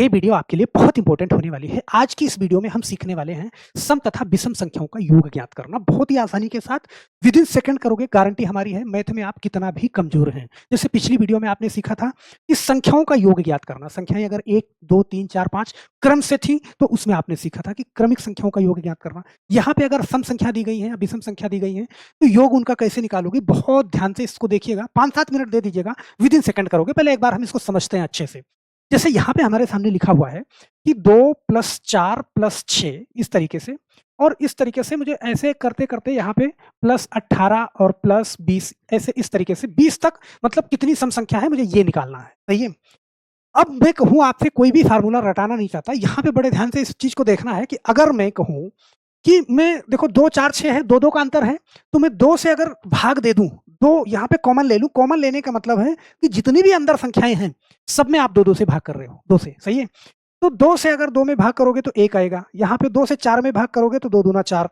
ये वीडियो आपके लिए बहुत इंपॉर्टेंट होने वाली है। आज की इस वीडियो में हम सीखने वाले हैं सम तथा विषम संख्याओं का योग ज्ञात करना। बहुत ही आसानी के साथ विद इन सेकंड करोगे, गारंटी हमारी है। मैथ में आप कितना भी कमजोर हैं, जैसे पिछली वीडियो में आपने सीखा था कि संख्याओं का योग ज्ञात करना। संख्याएं अगर 1 2 3 4 5 क्रम से थी तो उसमें आपने सीखा था कि क्रमिक संख्याओं का योग ज्ञात करना। यहाँ पे अगर सम संख्या दी गई है या विषम संख्या दी गई है तो योग उनका कैसे निकालोगे, बहुत ध्यान से इसको देखिएगा। 5-7 मिनट दे दीजिएगा, विद इन सेकंड करोगे। पहले एक बार हम इसको समझते हैं अच्छे से। जैसे यहाँ पे हमारे सामने लिखा हुआ है कि 2 + 4 + 6 इस तरीके से, और इस तरीके से मुझे ऐसे करते करते यहाँ पे +18 और +20 ऐसे इस तरीके से 20 तक, मतलब कितनी सम संख्या है मुझे ये निकालना है। सही है। अब मैं कहूँ आपसे, कोई भी फार्मूला रटाना नहीं चाहता, यहाँ पे बड़े ध्यान से इस चीज को देखना है कि अगर मैं कहूँ कि मैं देखो 2 4 6 है, 2 2 का अंतर है, तो मैं 2 से अगर भाग दे दूं, 2 यहाँ पे कॉमन ले लूं। कॉमन लेने का मतलब है कि जितनी भी अंदर संख्याएं हैं सब में आप 2 2 से भाग कर रहे हो, 2 से। सही है। तो 2 से अगर 2 में भाग करोगे तो 1 आएगा। यहाँ पे 2 से 4 में भाग करोगे तो 2 दूना 4,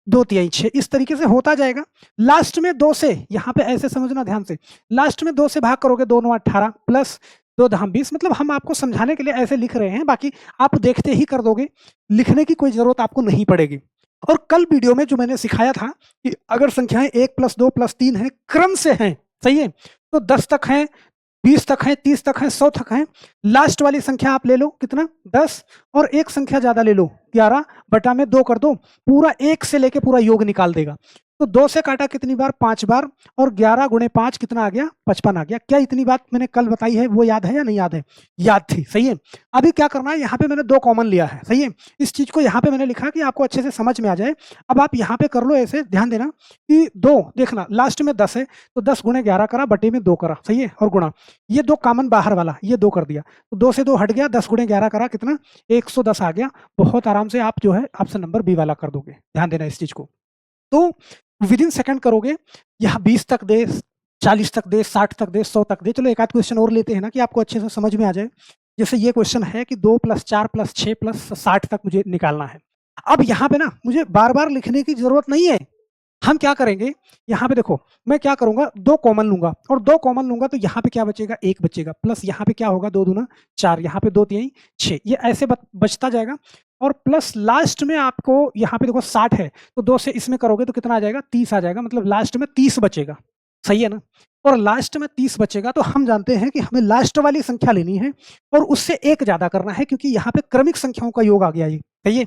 2 तिहाई 6, इस तरीके से होता जाएगा। लास्ट में 2 से, यहाँ पे ऐसे समझना ध्यान से, लास्ट में 2 से भाग करोगे 2 9 18 प्लस 2 10 20। मतलब हम आपको समझाने के लिए ऐसे लिख रहे हैं, बाकी आप देखते ही कर दोगे, लिखने की कोई जरूरत आपको नहीं पड़ेगी। और कल वीडियो में जो मैंने सिखाया था कि अगर संख्याएं 1 + 2 + 3 है, क्रम से हैं, सही है, तो 10 तक हैं, 20 तक हैं, 30 तक हैं, 100 तक हैं। लास्ट वाली संख्या आप ले लो, कितना 10, और एक संख्या ज्यादा ले लो 11 बटा में 2 कर दो, पूरा 1 से लेके पूरा योग निकाल देगा। तो 2 से काटा कितनी बार, 5 बार, और 11 × 5 कितना आ गया, 55 आ गया। क्या इतनी बात मैंने कल बताई है वो याद है या नहीं याद है? याद थी। सही है। अभी क्या करना है, यहाँ पे मैंने 2 कॉमन लिया है। सही है। इस चीज को यहाँ पे मैंने लिखा कि आपको अच्छे से समझ में आ जाए। अब आप यहाँ पे कर लो ऐसे, ध्यान देना कि 2, देखना लास्ट में 10 है तो 10 × 11 करा, बटे में 2 करा। सही है। और गुणा, ये 2 कॉमन बाहर वाला, ये 2 कर दिया, तो 2 से 2 हट गया, 10 × 11 करा, कितना 110 आ गया। बहुत आराम से आप जो है ऑप्शन नंबर बी वाला कर दोगे। ध्यान देना इस चीज को। तो विद इन सेकंड करोगे, यहाँ 20 तक दे, 40 तक दे, 60 तक दे, 100 तक दे। चलो एक आध क्वेश्चन और लेते हैं ना, कि आपको अच्छे से समझ में आ जाए। जैसे ये क्वेश्चन है कि 2 + 4 + 6 + 60 तक मुझे निकालना है। अब यहाँ पे ना मुझे बार बार लिखने की जरूरत नहीं है। हम क्या करेंगे, यहाँ पे देखो, मैं क्या करूंगा, 2 कॉमन लूंगा, और 2 कॉमन लूंगा तो यहाँ पे क्या बचेगा, 1 बचेगा, प्लस यहाँ पे क्या होगा, 2 दूना 4, यहाँ पे 2 तिहाई 6, ये ऐसे बचता जाएगा। और प्लस लास्ट में आपको यहाँ पे देखो 60 है, तो 2 से इसमें करोगे तो कितना आ जाएगा, 30 आ जाएगा। मतलब लास्ट में 30 बचेगा। सही है ना। और लास्ट में 30 बचेगा तो हम जानते हैं कि हमें लास्ट वाली संख्या लेनी है और उससे एक ज्यादा करना है, क्योंकि यहाँ पे क्रमिक संख्याओं का योग आ गया ये। सही है।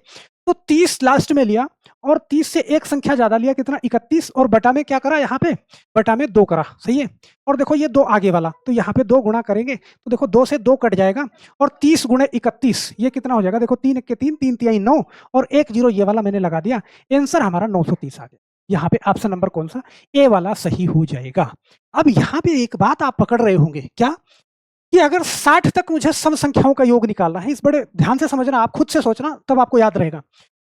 तो 30 लास्ट में लिया, और 30 से एक संख्या ज्यादा लिया, कितना 31, और बटा में क्या करा, यहाँ पे बटा में 2 करा। सही है। और देखो ये 2 आगे वाला, तो यहाँ पे 2 गुणा करेंगे तो देखो 2 से 2 कट जाएगा, और 30 × 31 ये कितना हो जाएगा, देखो 3 × 3 3 तिहाई 9, और 1 0 ये वाला मैंने लगा दिया। आंसर हमारा 930 आ गया। यहाँ पे ऑप्शन नंबर कौन सा, ए वाला सही हो जाएगा। अब यहाँ पे एक बात आप पकड़ रहे होंगे, क्या कि अगर 60 तक मुझे सम संख्याओं का योग निकालना है, इस बड़े ध्यान से समझना, आप खुद से सोचना तब आपको याद रहेगा।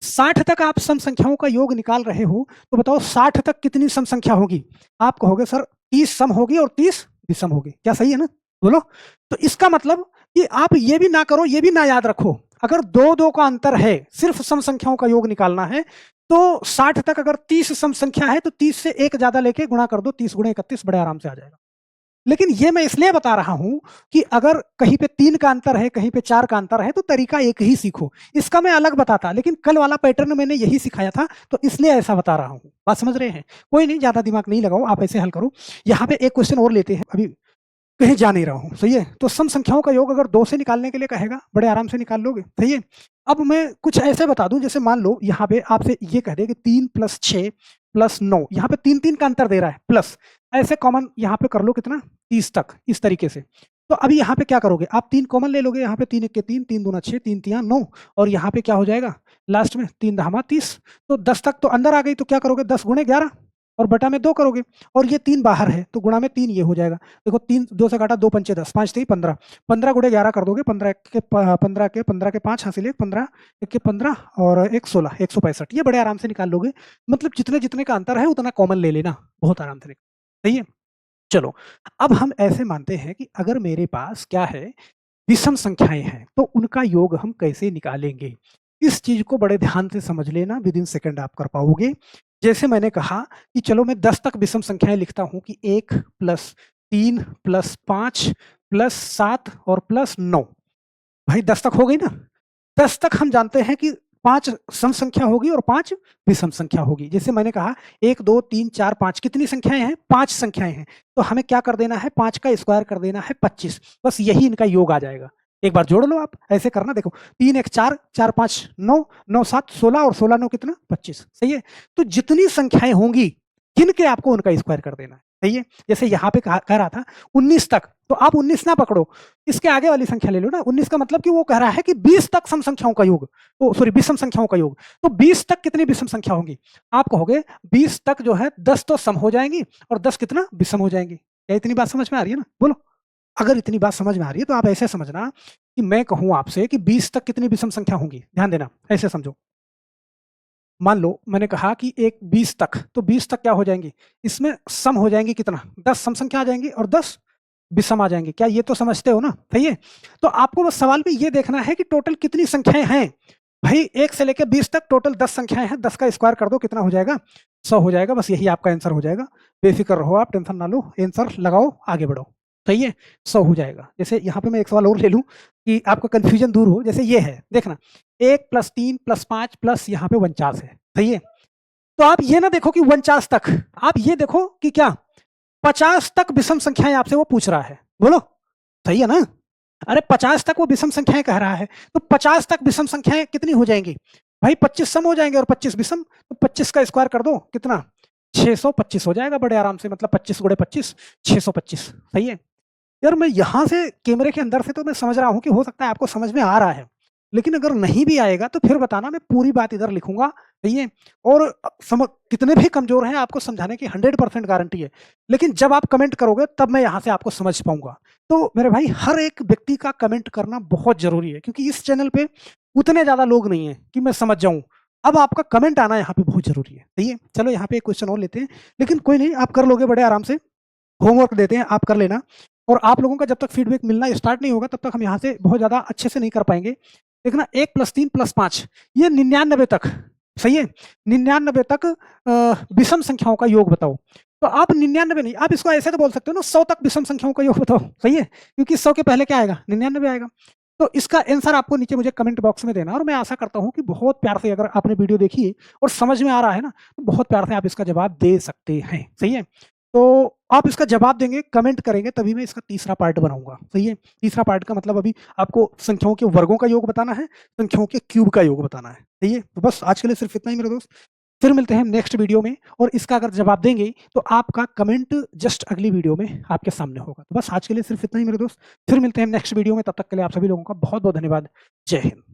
60 तक आप सम संख्याओं का योग निकाल रहे हो, तो बताओ 60 तक कितनी सम संख्या होगी? आप कहोगे सर 30 सम होगी और 30 विषम होगी। क्या सही है ना? बोलो। तो इसका मतलब कि आप ये भी ना करो, ये भी ना याद रखो, अगर 2 2 का अंतर है, सिर्फ सम संख्याओं का योग निकालना है, तो 60 तक अगर 30 सम संख्या है तो 30 से एक ज्यादा लेके गुणा कर दो, 30 × 31 बड़े आराम से आ जाएगा। लेकिन ये मैं इसलिए बता रहा हूं कि अगर कहीं पे 3 का अंतर है, कहीं पे 4 का अंतर है, तो तरीका एक ही सीखो। इसका मैं अलग बताता, लेकिन कल वाला पैटर्न मैंने यही सिखाया था, तो इसलिए ऐसा बता रहा हूं। बात समझ रहे हैं? कोई नहीं, ज्यादा दिमाग नहीं लगाओ, आप ऐसे हल करो। यहाँ पे एक क्वेश्चन और लेते हैं, अभी कहीं जा नहीं रहा हूं। सही है। तो सम संख्याओं का योग अगर 2 से निकालने के लिए कहेगा, बड़े आराम से निकाल लोगे। सही है। अब मैं कुछ ऐसे बता दूं, जैसे मान लो यहाँ पे आपसे ये कह दे कि 3 + 6 + 9, यहाँ पे 3 3 का अंतर दे रहा है, प्लस ऐसे कॉमन यहाँ पे कर लो, कितना 30 तक, इस तरीके से। तो अभी यहाँ पे क्या करोगे, आप 3 कॉमन ले लोगे, यहाँ पे 3 × 1 = 3, 3 दूना 6, 3 तिहाई 9, और यहाँ पे क्या हो जाएगा, लास्ट में 3 धामा 30। तो 10 तक तो अंदर आ गई, तो क्या करोगे, 10 × 11 और बटा में 2 करोगे, और ये 3 बाहर है तो गुणा में 3 ये हो जाएगा। देखो 3 2 से काटा, 2 पंचे 10, 5 3 15, 15 × 11 कर दोगे, 15 के 5 हासिल 1, 15 1 के 15 और 1 16, 165, ये बड़े आराम से निकाल लोगे। मतलब जितने जितने का अंतर है उतना कॉमन ले लेना, बहुत आराम से। सही है। चलो, अब हम ऐसे मानते हैं कि अगर मेरे पास क्या है, विषम संख्याएं हैं, तो उनका योग हम कैसे निकालेंगे? इस चीज को बड़े ध्यान से समझ लेना, विद इन सेकंड आप कर पाओगे। जैसे मैंने कहा कि चलो मैं 10 तक विषम संख्याएं लिखता हूं कि 1 + 3 + 5 + 7 और +9। भाई 10 तक हो गई ना? 10 तक हम जानते हैं कि 5 सम संख्या होगी और 5 विषम संख्या होगी। जैसे मैंने कहा 1, 2, 3, 4, 5 कितनी संख्याएँ हैं? 5 संख्याएँ हैं। तो हमें क्या कर देना है? 5 का स्क्वायर कर देना है 25, बस यही इनका योग आ जाएगा। एक बार जोड़ लो आप, ऐसे करना देखो 3 1 4, 4 5 9, 9 7 16 और 16 9 कितना? 25, सही है? तो जितनी संख्याएँ होंगी, गिन के आपको उनका स्क्वायर कर देना है, सही है? जैसे यहाँ पे कह रहा था 19 तक, तो आप 19 ना पकड़ो, इसके आगे वाली संख्या ले लो ना। 19 का मतलब कि वो कह रहा है कि 20 तक सम संख्याओं का योग, सॉरी विषम संख्याओं का योग। तो 20 तक कितनी विषम संख्या होंगी? आप कहोगे 20 तक जो है 10 तो सम हो जाएंगी और 10 कितना विषम हो जाएंगी। क्या इतनी बात समझ में आ रही है ना? बोलो। अगर इतनी बात समझ में आ रही है तो आप ऐसे समझना कि मैं कहूं आपसे कि 20 तक कितनी विषम संख्या होंगी, ध्यान देना, ऐसे समझो। मान लो मैंने कहा कि एक 20 तक, तो 20 तक क्या हो जाएंगी? इसमें सम हो जाएंगी कितना? 10 सम संख्या आ जाएंगी और 10 विषम आ जाएंगे। क्या ये तो समझते हो ना? सही है? तो आपको बस सवाल में ये देखना है कि टोटल कितनी संख्याएं हैं। भाई 1 से लेकर 20 तक टोटल 10 संख्याएं हैं, 10 का स्क्वायर कर दो, कितना हो जाएगा? 100 हो जाएगा। बस यही आपका आंसर हो जाएगा। बेफिक्र रहो आप, टेंशन ना लो, आंसर लगाओ, आगे बढ़ो। सही है? 100 हो जाएगा। जैसे यहाँ पे मैं एक सवाल और ले लूं कि आपका कंफ्यूजन दूर हो। जैसे ये है, देखना 1 + 3 + 5 प्लस यहाँ पे 49 है, सही है? तो आप ये ना देखो कि 49 तक, आप ये देखो कि क्या 50 तक विषम संख्याएं आपसे वो पूछ रहा है। बोलो, सही है ना? अरे 50 तक वो विषम संख्याएं कह रहा है, तो 50 तक विषम संख्याएं कितनी हो जाएंगी? भाई 25 सम हो जाएंगे और 25 विषम, तो 25 का स्क्वायर कर दो, कितना? 625 हो जाएगा बड़े आराम से, मतलब 25 गुणे 25, 625, सही है? यार मैं यहाँ से कैमरे के अंदर से तो मैं समझ रहा हूँ कि हो सकता है आपको समझ में आ रहा है, लेकिन अगर नहीं भी आएगा तो फिर बताना, मैं पूरी बात इधर लिखूंगा, सही है? और कितने भी कमजोर हैं आपको समझाने की 100% गारंटी है, लेकिन जब आप कमेंट करोगे तब मैं यहाँ से आपको समझ पाऊंगा। तो मेरे भाई हर एक व्यक्ति का कमेंट करना बहुत जरूरी है, क्योंकि इस चैनल पे उतने ज्यादा लोग नहीं है कि मैं समझ जाऊं। अब आपका कमेंट आना यहाँ पे बहुत जरूरी है, सही है? चलो यहाँ पे एक क्वेश्चन और लेते हैं, लेकिन कोई नहीं, आप कर लोगे बड़े आराम से। होमवर्क देते हैं, आप कर लेना। और आप लोगों का जब तक फीडबैक मिलना स्टार्ट नहीं होगा तब तक हम यहाँ से बहुत ज़्यादा अच्छे से नहीं कर पाएंगे। देखना 1 + 3 + 5 ये 99 तक, सही है? 99 तक विषम संख्याओं का योग बताओ। तो आप 99 नहीं, आप इसको ऐसे तो बोल सकते हो ना, 100 तक विषम संख्याओं का योग बताओ, सही है? क्योंकि 100 के पहले क्या आएगा? 99 आएगा। तो इसका आंसर आपको नीचे मुझे कमेंट बॉक्स में देना, और मैं आशा करता हूँ कि बहुत प्यार से, अगर आपने वीडियो देखी है और समझ में आ रहा है ना, तो बहुत प्यार से आप इसका जवाब दे सकते हैं, सही है? तो आप इसका जवाब देंगे, कमेंट करेंगे, तभी मैं इसका तीसरा पार्ट बनाऊंगा, सही है? तीसरा पार्ट का मतलब अभी आपको संख्याओं के वर्गों का योग बताना है, संख्याओं के क्यूब का योग बताना है, सही है? तो बस आज के लिए सिर्फ इतना ही मेरे दोस्त। फिर मिलते हैं नेक्स्ट वीडियो में, और इसका अगर जवाब देंगे तो आपका कमेंट जस्ट अगली वीडियो में आपके सामने होगा। तो बस आज के लिए सिर्फ इतना ही मेरे दोस्त। फिर मिलते हैं नेक्स्ट वीडियो में, तब तक के लिए आप सभी लोगों का बहुत बहुत धन्यवाद। जय हिंद।